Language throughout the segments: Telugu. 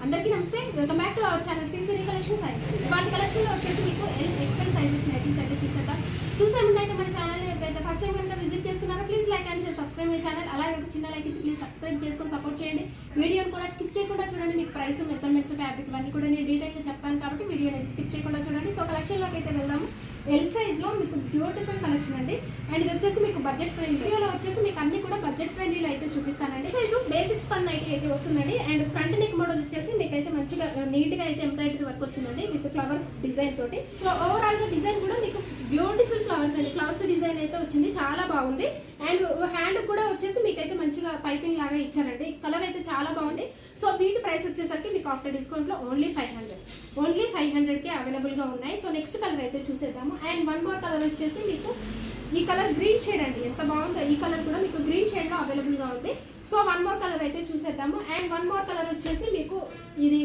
అందరికీ నమస్తే, welcome back to our channel Shri Siri collection science. వాటి కలెక్షన్లో వచ్చేసి మీకు ఎక్సెల్ సైజెస్ నైటీస్ అయితే చూసే ముందు అయితే మన ఛానల్ ఎప్పుడైతే ఫస్ట్ టైం కనుక విజిట్ చేస్తున్నారో please like and subscribe my channel. అలాగే ఒక చిన్న లైక్ ఇచ్చి ప్లీజ్ సబ్స్క్రైబ్ చేసుకొని సపోర్ట్ చేయండి. వీడియోని కూడా స్కిప్ చేయకుండా చూడండి. మీకు ప్రైస్, మెజర్మెంట్స్, ఫ్యాబ్రిక్ ఇవన్నీ కూడా నేను డీటెయిల్గా చెప్తాను కాబట్టి వీడియోని అయితే స్కిప్ చేయకుండా చూడండి. సో కలెక్షన్లోకి అయితే వెళ్దాము. ఎల్ సైజ్లో మీకు బ్యూటిఫుల్ కలెక్షన్ అండి. అండ్ ఇది వచ్చేసి మీకు బడ్జెట్ ఫ్రెండ్లీ. వీడియోలో వచ్చేసి మీకు అన్ని కూడా బడ్జెట్ ఫ్రెండ్లీలో అయితే చూపిస్తానండి. సైజు బేసిక్స్ పన్ నైటీ అయితే వస్తుందండి. అండ్ ఫ్రంట్ నెక్ మోడల్ వచ్చేసి మీకు అయితే మంచిగా నీట్గా అయితే ఎంబ్రాయిడరీ వర్క్ వచ్చిందండి విత్ ఫ్లవర్ డిజైన్ తోటి. సో ఓవరాల్గా డిజైన్ కూడా మీకు బ్యూటిఫుల్ ఫ్లవర్స్ అండి. ఫ్లవర్స్ డిజైన్ అయితే వచ్చింది, చాలా బాగుంది. అండ్ హ్యాండ్ కూడా వచ్చేసి మీకైతే మంచిగా పైపింగ్ లాగా ఇచ్చారండి. కలర్ అయితే చాలా బాగుంది. సో వీటి ప్రైస్ వచ్చేసరికి మీకు ఆఫ్టర్ డిస్కౌంట్లో ఓన్లీ 500కే అవైలబుల్గా ఉన్నాయి. సో నెక్స్ట్ కలర్ అయితే చూసేద్దాము. అండ్ వన్ మోర్ కలర్ వచ్చేసి మీకు ఈ కలర్ గ్రీన్ షేడ్ అండి. ఎంత బాగుందో ఈ కలర్ కూడా మీకు గ్రీన్ షేడ్లో అవైలబుల్గా ఉంది. సో వన్ మోర్ కలర్ అయితే చూసేద్దాము. అండ్ వన్ మోర్ కలర్ వచ్చేసి మీకు ఇది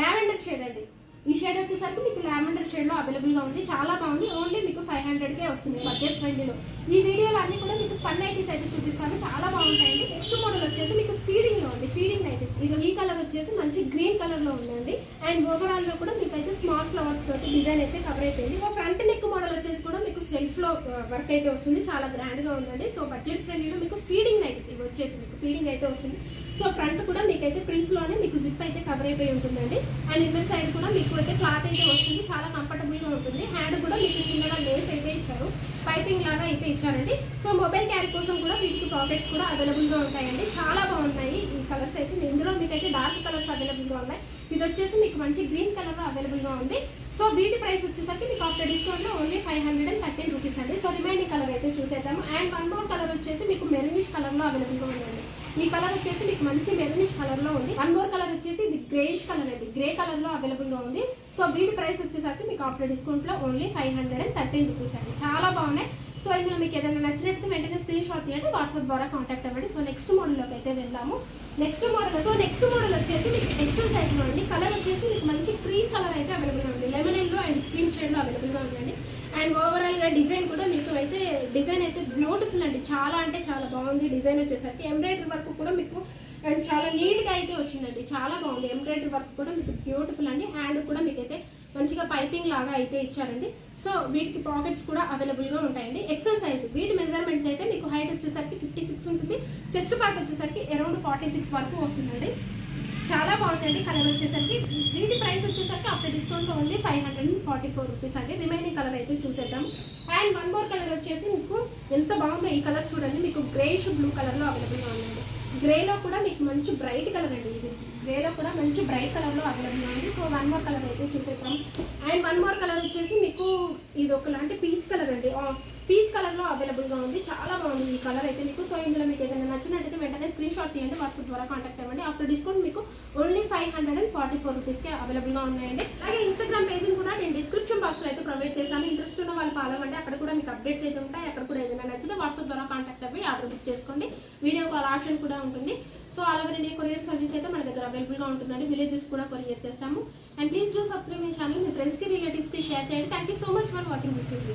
లావెండర్ షేడ్ అండి. ఈ షేడ్ వచ్చేసరికి మీకు లావెండర్ షేడ్లో అవైలబుల్గా ఉంది, చాలా బాగుంది. ఓన్లీ మీకు 500కే వస్తుంది బడ్జెట్ ఫ్రెండ్లీలో. ఈ వీడియోలో అన్ని కూడా మీకు స్పన్ నైటీస్ అయితే చూపిస్తాను, చాలా బాగుంటాయండి. నెక్స్ట్ మోడల్ వచ్చేసి మీకు ఫీడింగ్లో ఉంది, ఫీడింగ్ నైటీస్. ఇది ఈ కలర్ వచ్చేసి మంచి గ్రీన్ కలర్లో ఉందండి. అండ్ ఓవరాల్గా కూడా మీకు అయితే స్మాల్ ఫ్లవర్స్ తోటి డిజైన్ అయితే కవర్ అయిపోయింది. ఫ్రంట్ నెక్ మోడల్ వచ్చేసి కూడా మీకు సెల్ఫ్లో వర్క్ అయితే వస్తుంది, చాలా గ్రాండ్గా ఉందండి. సో బడ్జెట్ ఫ్రెండ్లీలో మీకు ఫీడింగ్ నైటీస్ ఇవి వచ్చేసి మీకు ఫీడింగ్ అయితే వస్తుంది. సో ఫ్రంట్ కూడా మీకైతే ప్రిన్స్లోనే మీకు జిప్ అయితే కవర్ అయిపోయి ఉంటుందండి. అండ్ ఇన్నర్ సైడ్ కూడా మీకు అయితే క్లాత్ అయితే వస్తుంది, చాలా కంఫర్టబుల్గా ఉంటుంది. హ్యాండ్ కూడా మీకు చిన్నగా లేస్ అయితే ఇచ్చారు, పైపింగ్ లాగా అయితే ఇచ్చారండి. సో మొబైల్ క్యారీ కోసం కూడా వీటికి పాకెట్స్ కూడా అవైలబుల్గా ఉంటాయండి. చాలా బాగున్నాయి ఈ కలర్స్ అయితే. ఇందులో మీకైతే డార్క్ కలర్స్ అవైలబుల్గా ఉన్నాయి. ఇది వచ్చేసి మీకు మంచి గ్రీన్ కలర్ అవైలబుల్గా ఉంది. సో వీటి ప్రైస్ వచ్చేసరికి మీకు ఆఫ్టర్ డిస్కౌంట్లో ఓన్లీ 513 రూపీస్ అండి. సో రిమైనింగ్ కలర్ అయితే చూసేద్దాము. అండ్ వన్ మోర్ కలర్ వచ్చేసి మీకు మెరూనిష్ కలర్లో అవైలబుల్గా ఉందండి. ఈ కలర్ వచ్చేసి మీకు మంచి మెరూనిష్ కలర్లో ఉంది. వన్ మోర్ కలర్ వచ్చేసి ఇది గ్రేయిష్ కలర్ అండి, గ్రే కలర్లో అవైలబుల్గా ఉంది. సో వీటి ప్రైస్ వచ్చేసరికి మీకు ఆఫ్టర్ డిస్కౌంట్లో ఓన్లీ 513 రూపీస్ అండి. చాలా బాగున్నాయి. సో ఇందులో మీకు ఏదైనా నచ్చినట్టు వెంటనే స్క్రీన్ షాట్ తీయండి, వాట్సాప్ ద్వారా కాంటాక్ట్ అవ్వండి. సో నెక్స్ట్ మోడల్లోకి అయితే వెళ్దాము. నెక్స్ట్ మోడల్ వచ్చేసి మీకు ఎక్సెల్ సైజ్లో అండి. కలర్ వచ్చేసి మీకు మంచి క్రీమ్ కలర్ అయితే అవైలబుల్గా ఉంది. లెమన్ ఎల్లో అండ్ క్రీమ్ షేడ్లో అవైలబుల్గా ఉందండి. అండ్ ఓవరాల్గా డిజైన్ కూడా మీకు అయితే డిజైన్ అయితే బ్యూటిఫుల్ అండి, చాలా అంటే చాలా బాగుంది. డిజైన్ వచ్చేసరికి ఎంబ్రాయిడరీ వర్క్ కూడా మీకు అండ్ చాలా నీట్గా అయితే వచ్చిందండి, చాలా బాగుంది. ఎంబ్రాయిడరీ వర్క్ కూడా మీకు బ్యూటిఫుల్ అండి. హ్యాండ్ కూడా మీకైతే మంచిగా పైపింగ్ లాగా అయితే ఇచ్చారండి. సో వీటికి పాకెట్స్ కూడా అవైలబుల్గా ఉంటాయండి. ఎక్సెల్ సైజు వీటి మెజర్మెంట్స్ అయితే మీకు హైట్ వచ్చేసరికి 56 ఉంటుంది, చెస్ట్ పార్ట్ వచ్చేసరికి అరౌండ్ 46 వరకు వస్తుందండి. చాలా బాగుందండి. కలర్ వచ్చేసరికి వీటి ప్రైస్ వచ్చేసరికి ఆఫ్టర్ డిస్కౌంట్ ఓన్లీ 544 రూపీస్ అండి. రిమైనింగ్ కలర్ అయితే చూసేద్దాం. అండ్ వన్ మోర్ కలర్ వచ్చేసి మీకు ఎంత బాగుందో ఈ కలర్ చూడండి. మీకు గ్రేష్ బ్లూ కలర్లో అవైలబుల్గా ఉందండి. గ్రేలో కూడా మీకు మంచి బ్రైట్ కలర్ అండి. ఇది గ్రేలో కూడా మంచి బ్రైట్ కలర్లో అవైలబుల్గా ఉంది. సో వన్ మోర్ కలర్ అయితే చూసేద్దాం. అండ్ వన్ మోర్ కలర్ వచ్చేసి మీకు ఇది ఒకలాంటి పీచ్ కలర్ అండి, పీచ్ కలర్లో అవైలబుల్గా ఉంది. చాలా బాగుంది ఈ కలర్ అయితే మీకు. సో ఇందులో మీకు ఏదైనా నచ్చినట్టయితే వెంటనే స్క్రీన్ షాట్ తీయండి, వాట్సాప్ ద్వారా కాంటాక్ట్ అవ్వండి. ఆఫ్టర్ డిస్కౌంట్ మీకు ఓన్లీ 544 రూపీస్కే అవైలబుల్గా ఉన్నాయండి. అలాగే ఇన్స్టాగ్రామ్ పేజ్ని కూడా నేను డిస్క్రిప్షన్ బాక్స్లో అయితే ప్రొవైడ్ చేస్తాను. ఇంట్రెస్ట్ ఉన్న వాళ్ళు ఫాలో అవ్వండి, అక్కడ కూడా మీకు అప్డేట్స్ అయితే ఉంటాయి. అక్కడ కూడా ఏదైనా నచ్చితే వాట్సాప్ ద్వారా కాంటాక్ట్ అవ్వి ఆర్డర్ బుక్ చేసుకోండి. వీడియో కాల్ ఆప్షన్ కూడా ఉంటుంది. So all over India courier service అయితే మన దగ్గర అవైలబుల్గా ఉంటుందండి. విలేజెస్ కూడా కొరియర్ చేస్తాము. And please do subscribe my channel. మీ ఫ్రెండ్స్కి, రిలేటివ్స్కి షేర్ చేయండి. Thank you so much for watching this video.